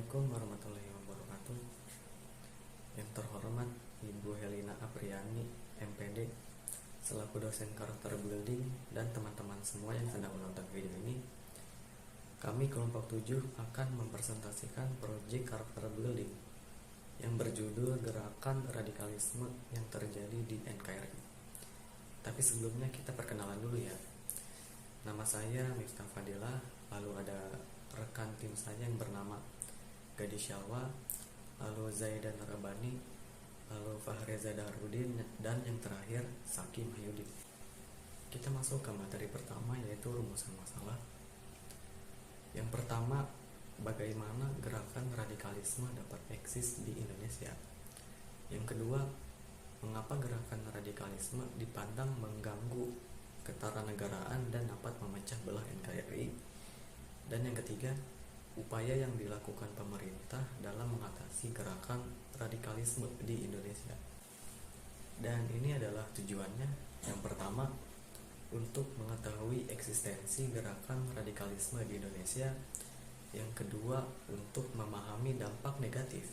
Assalamualaikum warahmatullahi wabarakatuh. Yang terhormat Ibu Helina Apriani, MPD, selaku dosen karakter building, dan teman-teman semua yang sedang menonton video ini, kami kelompok 7 akan mempresentasikan proyek karakter building yang berjudul Gerakan Radikalisme yang terjadi di NKRI. Tapi sebelumnya kita perkenalan dulu ya. Nama saya Miftah Fadilah, lalu ada rekan tim saya yang bernama Gadis Syalwa, lalu Zaidan Rabani, lalu Fahreza Darudin, dan yang terakhir Saki Mahyudin. Kita masuk ke materi pertama, yaitu rumusan masalah. Yang pertama, bagaimana gerakan radikalisme dapat eksis di Indonesia. Yang kedua, mengapa gerakan radikalisme dipandang mengganggu ketatanegaraan dan dapat memecah belah NKRI. Dan yang ketiga, upaya yang dilakukan pemerintah dalam mengatasi gerakan radikalisme di Indonesia. Dan ini adalah tujuannya. Yang pertama, untuk mengetahui eksistensi gerakan radikalisme di Indonesia. Yang kedua, untuk memahami dampak negatif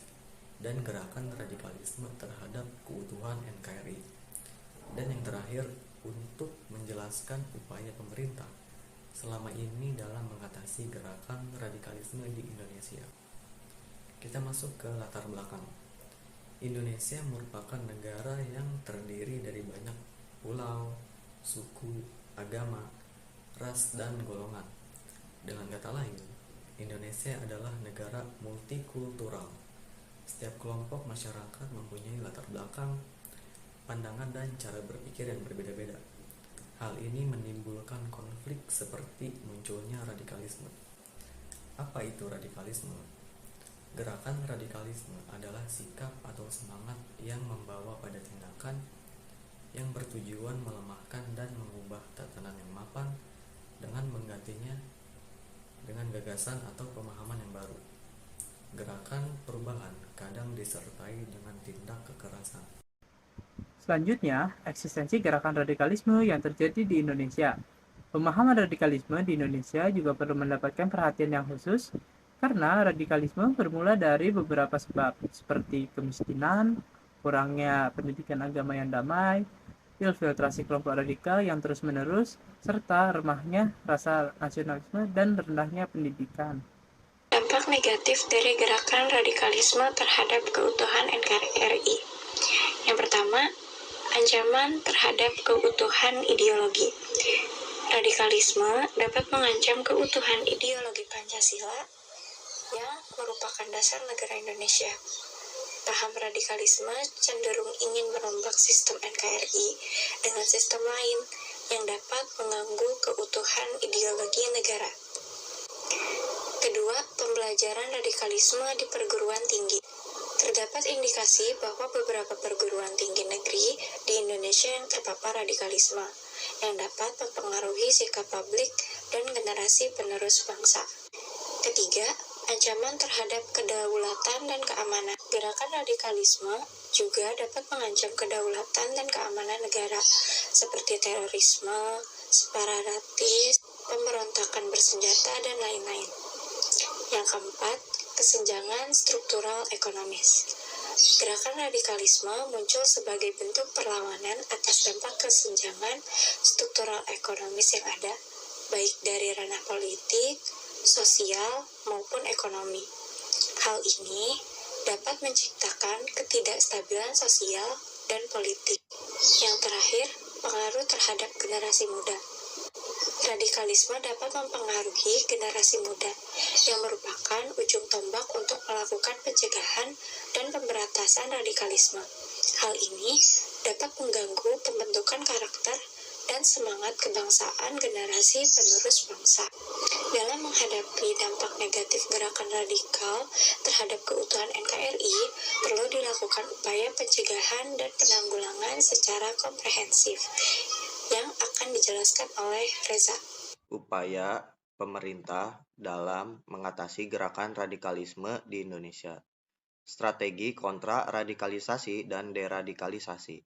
dan gerakan radikalisme terhadap keutuhan NKRI. Dan yang terakhir, untuk menjelaskan upaya pemerintah selama ini dalam mengatasi gerakan radikalisme di Indonesia. Kita masuk ke latar belakang. Indonesia merupakan negara yang terdiri dari banyak pulau, suku, agama, ras, dan golongan. Dengan kata lain, Indonesia adalah negara multikultural. Setiap kelompok masyarakat mempunyai latar belakang, pandangan, dan cara berpikir yang berbeda-beda. Hal ini menimbulkan konflik seperti munculnya radikalisme. Apa itu radikalisme? Gerakan radikalisme adalah sikap atau semangat yang membawa pada tindakan yang bertujuan melemahkan dan mengubah tatanan yang mapan dengan menggantinya dengan gagasan atau pemahaman yang baru. Gerakan perubahan kadang disertai dengan tindak kekerasan. Selanjutnya, eksistensi gerakan radikalisme yang terjadi di Indonesia. Pemahaman radikalisme di Indonesia juga perlu mendapatkan perhatian yang khusus karena radikalisme bermula dari beberapa sebab seperti kemiskinan, kurangnya pendidikan agama yang damai, infiltrasi kelompok radikal yang terus-menerus, serta remahnya rasa nasionalisme dan rendahnya pendidikan. Dampak negatif dari gerakan radikalisme terhadap keutuhan NKRI. Yang pertama, ancaman terhadap keutuhan ideologi. Radikalisme dapat mengancam keutuhan ideologi Pancasila yang merupakan dasar negara Indonesia. Paham radikalisme cenderung ingin merombak sistem NKRI dengan sistem lain yang dapat mengganggu keutuhan ideologi negara. Kedua, pembelajaran radikalisme di perguruan tinggi. Terdapat indikasi bahwa beberapa perguruan tinggi negeri di Indonesia yang terpapar radikalisme, yang dapat mempengaruhi sikap publik dan generasi penerus bangsa. Ketiga, ancaman terhadap kedaulatan dan keamanan. Gerakan radikalisme juga dapat mengancam kedaulatan dan keamanan negara, seperti terorisme, separatis, pemberontakan bersenjata, dan lain-lain. Yang keempat, kesenjangan struktural ekonomis. Gerakan radikalisme muncul sebagai bentuk perlawanan atas dampak kesenjangan struktural ekonomis yang ada, baik dari ranah politik, sosial, maupun ekonomi. Hal ini dapat menciptakan ketidakstabilan sosial dan politik. Yang terakhir, pengaruh terhadap generasi muda. Radikalisme dapat mempengaruhi generasi muda yang merupakan ujung tombak untuk melakukan pencegahan dan pemberantasan radikalisme. Hal ini dapat mengganggu pembentukan karakter dan semangat kebangsaan generasi penerus bangsa. Dalam menghadapi dampak negatif gerakan radikal terhadap keutuhan NKRI, perlu dilakukan upaya pencegahan dan penanggulangan secara komprehensif yang akan dijelaskan oleh Reza. Upaya pemerintah dalam mengatasi gerakan radikalisme di Indonesia. Strategi kontra radikalisasi dan deradikalisasi.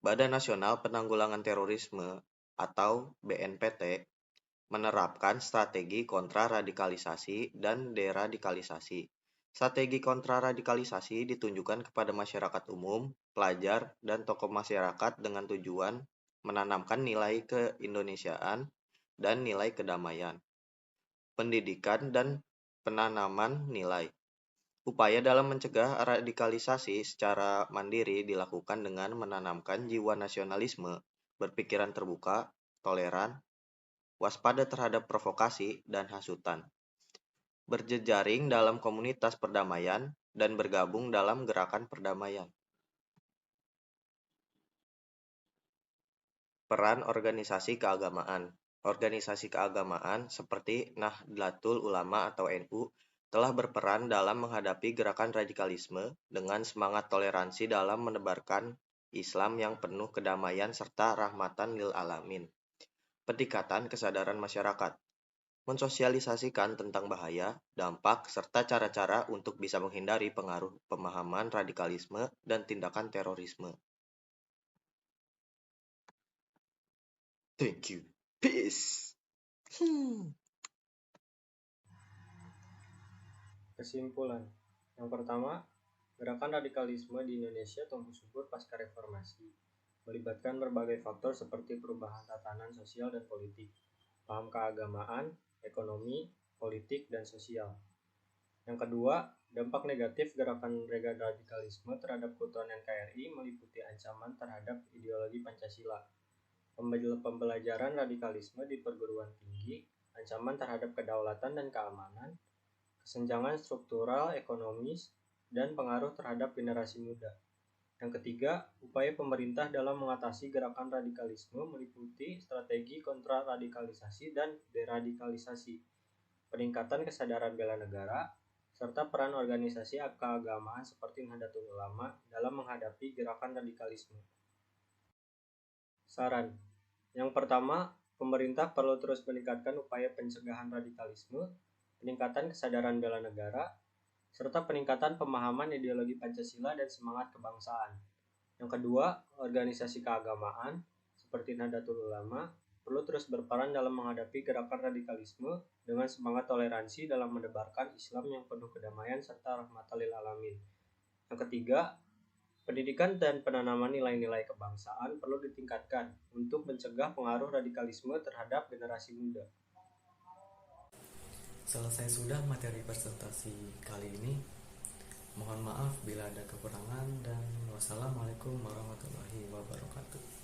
Badan Nasional Penanggulangan Terorisme atau BNPT menerapkan strategi kontra radikalisasi dan deradikalisasi Strategi kontraradikalisasi ditunjukkan kepada masyarakat umum, pelajar, dan tokoh masyarakat dengan tujuan menanamkan nilai keindonesiaan dan nilai kedamaian, pendidikan, dan penanaman nilai. Upaya dalam mencegah radikalisasi secara mandiri dilakukan dengan menanamkan jiwa nasionalisme, berpikiran terbuka, toleran, waspada terhadap provokasi dan hasutan, berjejaring dalam komunitas perdamaian, dan bergabung dalam gerakan perdamaian. Peran organisasi keagamaan. Organisasi keagamaan seperti Nahdlatul Ulama atau NU telah berperan dalam menghadapi gerakan radikalisme dengan semangat toleransi dalam menebarkan Islam yang penuh kedamaian serta rahmatan lil alamin. Peningkatan kesadaran masyarakat. Mensosialisasikan tentang bahaya, dampak, serta cara-cara untuk bisa menghindari pengaruh pemahaman radikalisme dan tindakan terorisme. Thank you. Peace. Kesimpulan. Yang pertama, gerakan radikalisme di Indonesia tumbuh subur pasca reformasi, melibatkan berbagai faktor seperti perubahan tatanan sosial dan politik, paham keagamaan, ekonomi, politik, dan sosial. Yang kedua, dampak negatif gerakan radikalisme terhadap keutuhan NKRI meliputi ancaman terhadap ideologi Pancasila, pembelajaran radikalisme di perguruan tinggi, ancaman terhadap kedaulatan dan keamanan, kesenjangan struktural ekonomis, dan pengaruh terhadap generasi muda. Yang ketiga, upaya pemerintah dalam mengatasi gerakan radikalisme meliputi strategi kontraradikalisasi dan deradikalisasi, peningkatan kesadaran bela negara, serta peran organisasi keagamaan seperti Nahdlatul Ulama dalam menghadapi gerakan radikalisme. Saran. Yang pertama, pemerintah perlu terus meningkatkan upaya pencegahan radikalisme, peningkatan kesadaran bela negara, serta peningkatan pemahaman ideologi Pancasila dan semangat kebangsaan. Yang kedua, organisasi keagamaan seperti Nahdlatul Ulama perlu terus berperan dalam menghadapi gerakan radikalisme dengan semangat toleransi dalam menebarkan Islam yang penuh kedamaian serta rahmatan lil alamin. Yang ketiga, pendidikan dan penanaman nilai-nilai kebangsaan perlu ditingkatkan untuk mencegah pengaruh radikalisme terhadap generasi muda. Selesai sudah materi presentasi kali ini. Mohon maaf bila ada kekurangan dan wassalamualaikum warahmatullahi wabarakatuh.